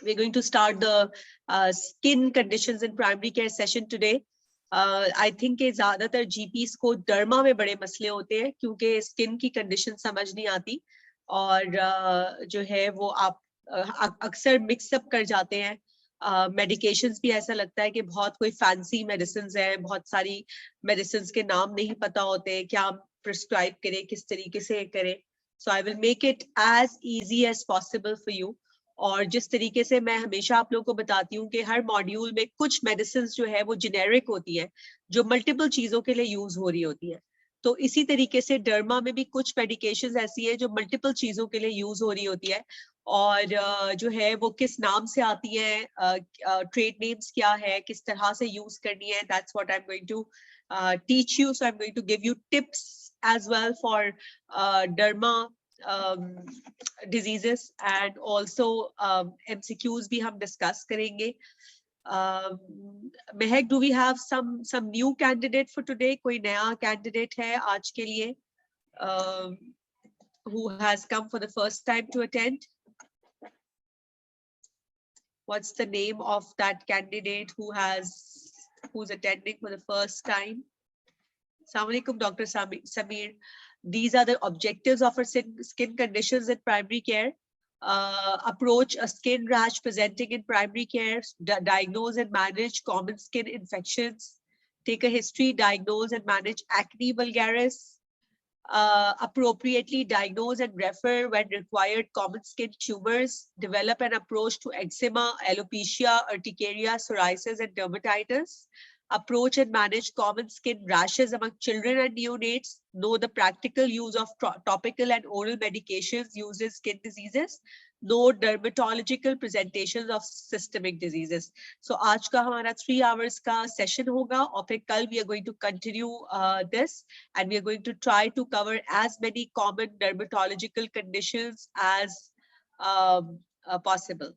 we're going to start the skin conditions in primary care session today. I think कि ज़्यादातर GPs को derma में बड़े मसले होते हैं क्योंकि स्किन की कंडीशन समझ नहीं आती और जो है वो आप अक्सर मिक्सअप कर जाते हैं. मेडिकेशंस भी ऐसा लगता है कि बहुत कोई फैंसी मेडिसिन्स हैं, बहुत सारी मेडिसिन्स के नाम नहीं पता होते, क्या प्रिस्क्राइब करें, किस तरीके से करें. So I will make it as easy as possible for you. और जिस तरीके से मैं हमेशा आप लोगों को बताती हूँ कि हर मॉड्यूल में कुछ मेडिसिन जो है वो जेनेरिक होती है, जो मल्टीपल चीजों के लिए यूज हो रही होती है. तो इसी तरीके से डर्मा में भी कुछ मेडिकेशंस ऐसी है जो मल्टीपल चीजों के लिए यूज हो रही होती है और जो है वो किस नाम से आती है, ट्रेड नेम्स क्या है, किस तरह से यूज करनी है. That's what I am going to teach you. So I am going to give you tips as well for derma diseases and also MCQs भी हम discuss करेंगे. Mehak, do we have some new candidate for today? कोई नया candidate है आज के लिए who has come for the first time to attend? What's the name of that candidate who's attending for the first time? Assalamu alaikum, Dr. Samir. These are the objectives of our skin conditions in primary care. Approach a skin rash presenting in primary care, diagnose and manage common skin infections, take a history, diagnose and manage acne vulgaris, appropriately diagnose and refer when required common skin tumors, develop an approach to eczema, alopecia, urticaria, psoriasis and dermatitis. Approach and manage common skin rashes among children and neonates. Know the practical use of topical and oral medications used in skin diseases. Know dermatological presentations of systemic diseases. So आज का हमारा 3 hours का session होगा और फिर कल we are going to continue this and we are going to try to cover as many common dermatological conditions as possible.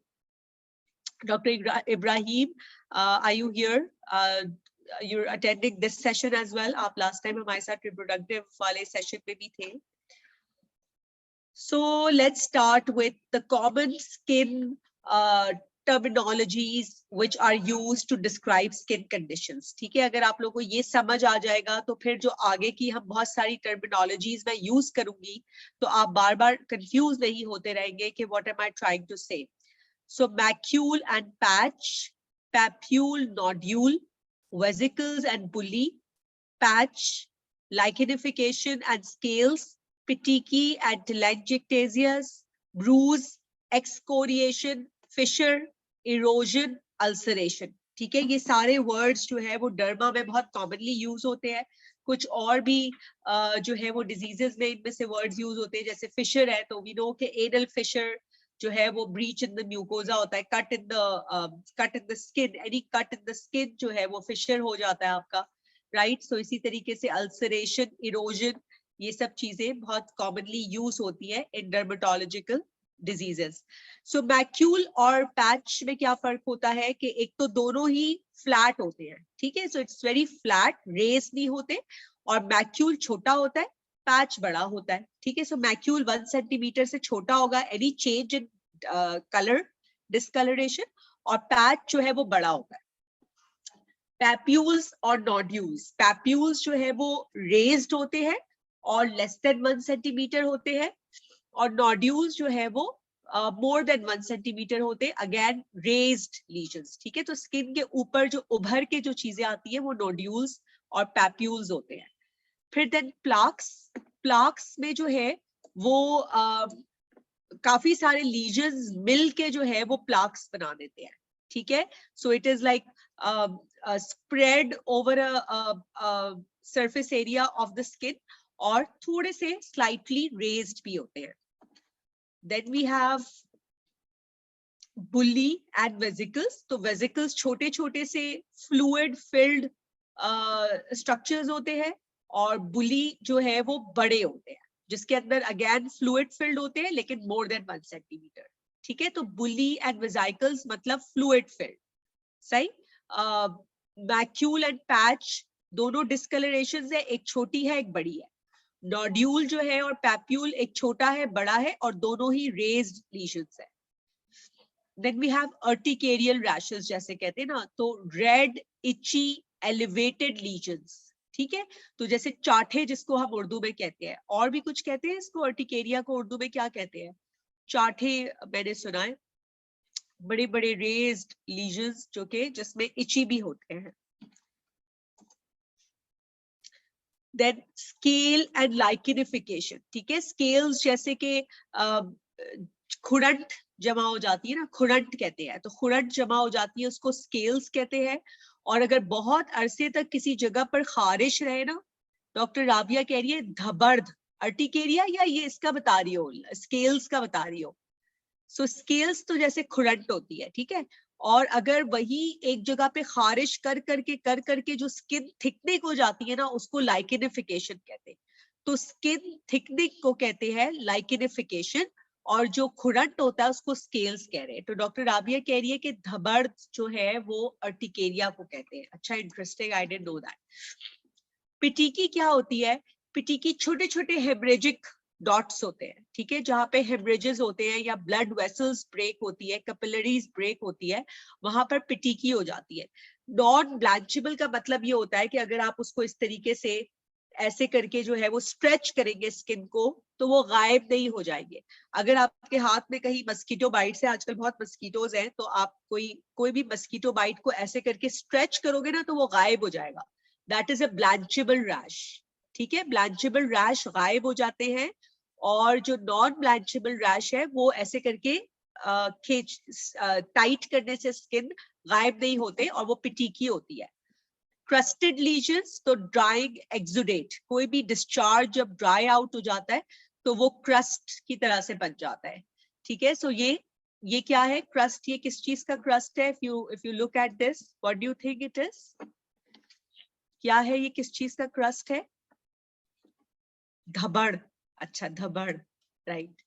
Dr. Ibrahim, are you here? You're attending this session as well. आप last time हमारे साथ reproductive वाले session में भी थे. So let's start with the common skin terminologies which are used to describe skin conditions. ठीक है, अगर आप लोगों को ये समझ आ जाएगा तो फिर जो आगे की हम बहुत सारी terminologies मैं use करूंगी तो आप बार बार confused नहीं होते रहेंगे कि what am I trying to say. So macule and patch, papule, nodule, vesicles and bulli, patch, lichenification and scales, petechiae and telangiectasias, bruise, excoriation, fissure, erosion, ulceration. ठीक है, ये सारे words जो है वो डर्मा में बहुत commonly use होते हैं. कुछ और भी जो है वो diseases में इनमें से words use होते हैं, जैसे fissure है तो we know कि anal fissure जो है वो breach in the mucosa होता है, cut in the skin, any cut in the skin जो है वो fissure हो जाता है आपका, right? So इसी तरीके से ulceration, erosion, ये सब चीजें बहुत commonly use होती है in dermatological diseases. So macule और patch में क्या फर्क होता है कि एक तो दोनों ही flat होते हैं, ठीक है? So it's very flat, raised नहीं होते और macule छोटा होता है, पैच बड़ा होता है, ठीक है? सो मैक्यूल 1 सेंटीमीटर से छोटा होगा, any change in colour, discolouration, और पैच जो है वो बड़ा होगा. पैप्यूल्स और नोड्यूल्स, पैप्यूल्स जो है वो रेज्ड होते हैं और लेस देन 1 सेंटीमीटर होते हैं और नोड्यूल्स जो है वो मोर देन 1 सेंटीमीटर होते हैं, अगेन रेज्ड लीजन्स, ठीक है? तो स्किन के ऊपर जो उभर के जो चीजें आती है वो नोड्यूल्स और पैप्यूल्स होते हैं. फिर देन प्लाक्स में जो है वो काफी सारे लीजन्स मिल के जो है वो प्लाक्स बना देते हैं, ठीक है? So it is like spread over a surface area of the skin और थोड़े से स्लाइटली रेज्ड भी होते हैं. Then we have bullae and vesicles. तो वेसिकल्स छोटे छोटे से फ्लूइड फिल्ड स्ट्रक्चर्स होते हैं और बुली जो है वो बड़े होते हैं जिसके अंदर अगेन फ्लूइड फिल्ड होते हैं लेकिन मोर देन 1 सेंटीमीटर, ठीक है? तो बुली एंड वेसिकल्स मतलब फ्लूइड फिल्ड, सही? मैक्यूल एंड पैच दोनों डिस्कलरेशंस है, एक छोटी है एक बड़ी है. नोड्यूल जो है और पैप्यूल एक छोटा है बड़ा है और दोनों ही रेज्ड लीजन्स है. Then we have urticarial rashes जैसे कहते हैं ना, तो रेड इची एलिवेटेड लीजन्स, ठीक है। तो जैसे चाठे जिसको हम उर्दू में कहते हैं, और भी कुछ कहते हैं इसको, अर्टिकेरिया को उर्दू में क्या कहते हैं? चाठे मैंने सुना है, बड़े बड़े रेज्ड लीजन्स जो के जिसमें इची भी होते हैं। देन स्केल एंड लाइकेनिफिकेशन, ठीक है। स्केल्स जैसे कि खुरंट जमा हो जाती है ना, खुरंट कहते हैं, तो खुरंट जमा हो जाती है उसको स्केल्स कहते हैं। और अगर बहुत अरसे तक किसी जगह पर खारिश रहे ना, डॉक्टर राबिया कह रही है धबर्द, अर्टिकेरिया या ये इसका बता रही हो, स्केल्स का बता रही हो। सो स्केल्स तो जैसे खुरंट होती है, ठीक है। और अगर वही एक जगह पे खारिश कर करके जो स्किन थिकनिक हो जाती है ना, उसको लाइकेनिफिकेशन कहते हैं। तो स्किन थिकनिक को कहते हैं लाइकेनिफिकेशन, और जो खुरंट होता है उसको स्केल्स कह रहे हैं। तो डॉक्टर राबिया कह रही है कि धबर्द जो है वो अर्टिकेरिया को कहते हैं। अच्छा, interesting, I didn't know that. पिटीकी क्या होती है? पिटीकी छोटे छोटे हेमरेजिक डॉट्स होते हैं, ठीक है, जहां पे हेमरेजेस होते हैं या ब्लड वेसल्स ब्रेक होती है, कैपिलरीज ब्रेक होती है, वहां पर पिटीकी हो जाती है। नॉन ब्लैंचेबल का मतलब ये होता है कि अगर आप उसको इस तरीके से ऐसे करके जो है वो स्ट्रेच करेंगे स्किन को, तो वो गायब नहीं हो जाएंगे। अगर आपके हाथ में कहीं मस्कीटो बाइट है, आजकल बहुत मस्कीटोज हैं, तो आप कोई भी मस्कीटो बाइट को ऐसे करके स्ट्रेच करोगे ना, तो वो गायब हो जाएगा। दैट इज अ ब्लैंचेबल रैश, ठीक है। ब्लैंचेबल रैश गायब हो जाते हैं, और जो नॉन ब्लैंचेबल रैश है वो ऐसे करके खींच टाइट करने से स्किन गायब नहीं होते, और वो पिटीकी होती है। क्रस्टेड लीजन्स, तो ड्राइंग एक्सुडेट, कोई भी डिस्चार्ज जब ड्राई आउट हो जाता है तो वो क्रस्ट की तरह से बन जाता है, ठीक है। सो ये क्या है क्रस्ट? ये किस चीज का क्रस्ट है? If you look at this, what do you think it is? क्या है ये, किस चीज का क्रस्ट है? धबड़। अच्छा, धबड़, राइट,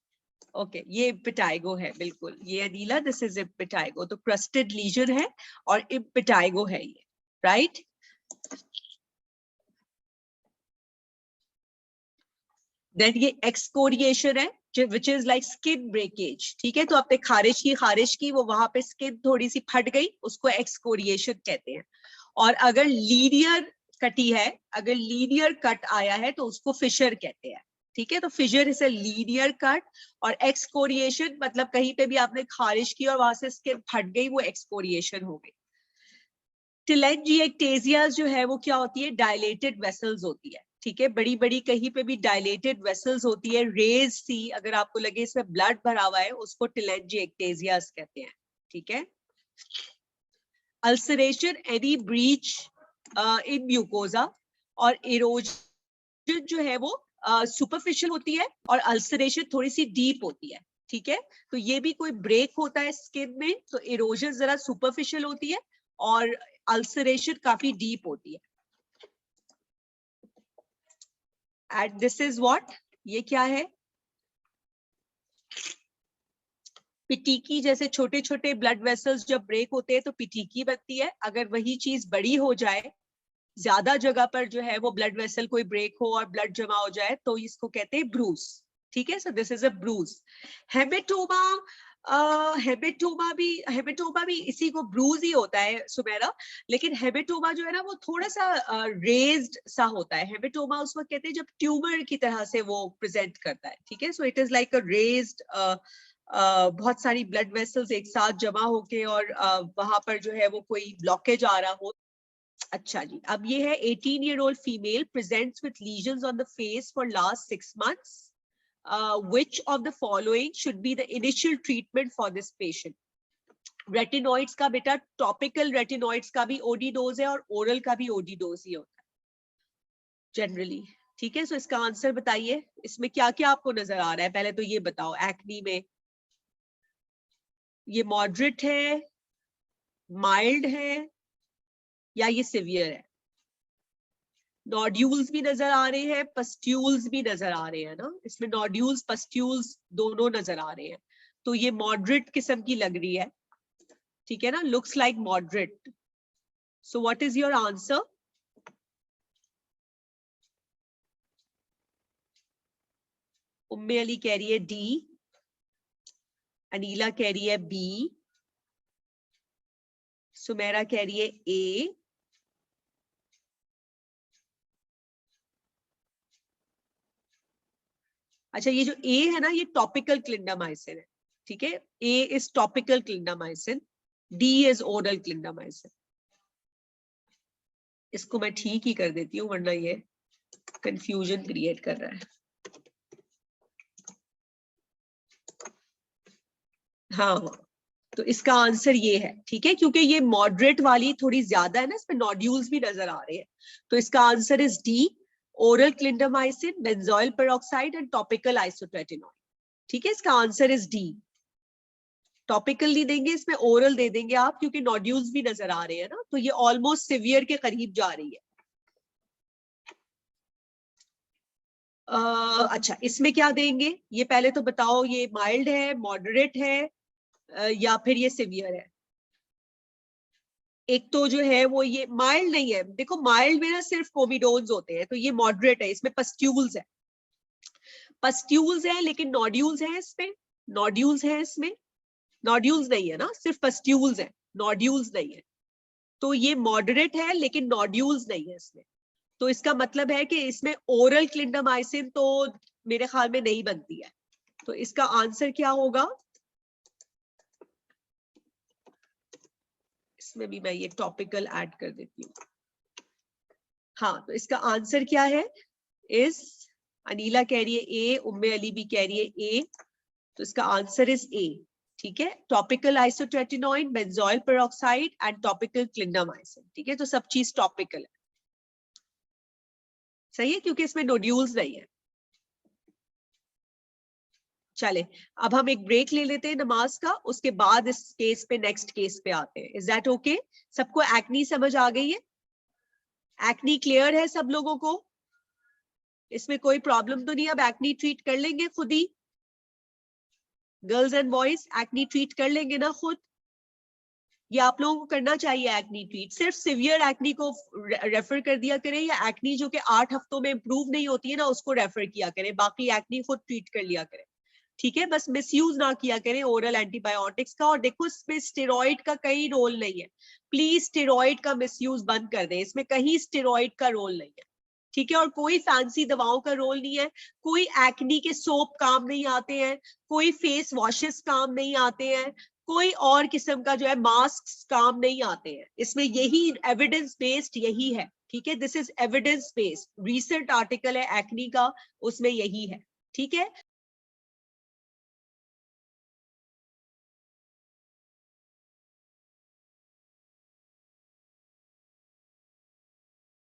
ओके। ये पिटाइगो है, बिल्कुल, ये अनीला, दिस इज पिटाइगो। तो क्रस्टेड लीजन है और पिटाइगो है ये, राइट। देन ये एक्सकोरिएशन है, which is like skin breakage, ठीक है। तो आपने खारिश की वो वहां पे स्किन थोड़ी सी फट गई, उसको एक्सकोरिएशन कहते हैं। और अगर लीनियर कटी है, अगर लीनियर कट आया है तो उसको फिशर कहते हैं, ठीक है। तो fissure is a linear cut, और एक्सकोरिएशन मतलब कहीं पे भी आपने खारिश की और वहां से स्किन फट गई, वो एक्सकोरिएशन हो गई। टेलेंजिएक्टेसियाज जो है वो क्या होती है? डायलेटेड वेसल्स होती है, ठीक है। बड़ी बड़ी कहीं पे भी डायलेटेड वेसल्स होती है, रेज सी, अगर आपको लगे इसमें ब्लड भरा हुआ है, उसको टेलेंजिएक्टेसियाज कहते हैं, ठीक है। अल्सरेशन, एनी ब्रीच इन म्यूकोजा, और इरोजन जो है वो सुपरफिशियल होती है, और अल्सरेशन थोड़ी सी डीप होती है, ठीक है। तो ये भी कोई ब्रेक होता है स्किन में, तो इरोजन जरा सुपरफिशियल होती है और अल्सरेशन काफी डीप होती है। एंड दिस इज व्हाट, ये क्या है? पिटीकी, जैसे छोटे छोटे ब्लड वेसल्स जब ब्रेक होते हैं तो पिटीकी बनती है। अगर वही चीज बड़ी हो जाए, ज्यादा जगह पर जो है वो ब्लड वेसल कोई ब्रेक हो और ब्लड जमा हो जाए, तो इसको कहते हैं ब्रूस, ठीक है। So this is a Bruce. Haematoma, haematoma भी इसी को ब्रूज ही होता है सुमेरा, लेकिन हेमेटोमा जो है ना वो थोड़ा सा रेज्ड सा होता है। हेमेटोमा उस वक्त कहते हैं जब ट्यूमर की तरह से वो प्रेजेंट करता है, ठीक है। So it is like a raised, बहुत सारी ब्लड वेसल्स एक साथ जमा होके, और वहां पर जो है वो कोई ब्लॉकेज आ रहा हो। अच्छा जी, अब ये है 18-year-old female presents with lesions on the face for last 6 months. Which of the following should be the initial treatment for this patient? Retinoids का बेटा, टॉपिकल रेटिनॉइड्स का भी ओडी डोज है और ओरल का भी ओडी डोज ही होता है जनरली, ठीक है। सो इसका आंसर बताइए, इसमें क्या क्या आपको नजर आ रहा है? पहले तो ये बताओ, एक्नी में ये मॉडरेट है, माइल्ड है, या ये सिवियर है? नोड्यूल्स भी नजर आ रहे हैं, पस्ट्यूल्स भी नजर आ रहे हैं ना, इसमें नोड्यूल्स पस्ट्यूल्स दोनों नजर आ रहे हैं। तो ये मॉडरेट किस्म की लग रही है, ठीक है ना, looks like moderate. So what is your answer? Umme Ali कह रही है डी, अनीला कह रही है बी, सुमेरा कह रही है ए, अच्छा ये जो ए है ना ये टॉपिकल क्लिंडामाइसिन है, ठीक है, A is topical clindamycin, D is oral clindamycin. इसको मैं ठीक ही कर देती हूँ वरना ये कंफ्यूजन क्रिएट कर रहा है। हाँ तो इसका आंसर ये है, ठीक है, क्योंकि ये मॉडरेट वाली थोड़ी ज्यादा है ना, इसमें नोड्यूल्स भी नजर आ रहे हैं, तो इसका answer is D, oral clindamycin, benzoyl peroxide and topical isotretinoid. ठीक है, इसका आंसर इज डी। टॉपिकल नहीं देंगे इसमें, ओरल दे देंगे आप, क्योंकि नोड्यूल्स भी नजर आ रहे हैं ना, तो ये ऑलमोस्ट सिवियर के करीब जा रही है। अच्छा इसमें क्या देंगे ये पहले तो बताओ, ये माइल्ड है, मॉडरेट है, या फिर ये सिवियर है? एक तो जो है वो ये माइल्ड नहीं है, देखो माइल्ड में ना सिर्फ कोमिडोन्स होते हैं, तो ये मॉडरेट है, इसमें पस्ट्यूल्स है, पस्ट्यूल्स है लेकिन नोड्यूल्स है इसमें, नोड्यूल्स है इसमें, नोड्यूल्स नहीं है ना, सिर्फ पस्ट्यूल्स है, नोड्यूल्स नहीं है, तो ये मॉडरेट है लेकिन नोड्यूल्स नहीं है इसमें, तो इसका मतलब है कि इसमें ओरल क्लिंडामाइसिन तो मेरे ख्याल में नहीं बनती है, तो इसका आंसर क्या होगा? इसमें भी मैं ये टॉपिकल ऐड कर देती हूँ। हाँ तो इसका आंसर क्या है? इस अनीला कह रही है ए, उम्मे अली भी कह रही है ए, तो इसका आंसर इज ए। ठीक है, topical isotretinoin, benzoyl peroxide and topical clindamycin. ठीक है, तो सब चीज टॉपिकल है, सही है, क्योंकि इसमें नोड्यूल्स नहीं है। चले अब हम एक ब्रेक ले लेते हैं नमाज का, उसके बाद इस केस पे, नेक्स्ट केस पे आते हैं। Is that okay? सबको एक्नी समझ आ गई है? एक्नी क्लियर है सब लोगों को? इसमें कोई प्रॉब्लम तो नहीं? अब एक्नी ट्रीट कर लेंगे खुद ही, girls and boys acne treat कर लेंगे ना खुद? ये आप लोगों को करना चाहिए एक्नी ट्रीट, सिर्फ सिवियर एक्नी को रेफर कर दिया करें, या एक्नी जो कि 8 हफ्तों में इंप्रूव नहीं होती है ना उसको रेफर किया करें, बाकी एक्नी खुद ट्रीट कर लिया करें। ठीक है, बस मिसयूज ना किया करें ओरल एंटीबायोटिक्स का, और देखो इसमें स्टेरॉइड का कहीं रोल नहीं है, प्लीज स्टेरॉइड का मिसयूज बंद कर दें, इसमें कहीं स्टेरॉइड का रोल नहीं है। ठीक है, और कोई फैंसी दवाओं का रोल नहीं है, कोई एक्नी के सोप काम नहीं आते हैं, कोई फेस वॉशेस काम नहीं आते हैं, कोई और किस्म का जो है मास्क काम नहीं आते हैं, इसमें यही एविडेंस बेस्ड यही है। ठीक है, this is evidence based, recent article है एक्नी का, उसमें यही है। ठीक है,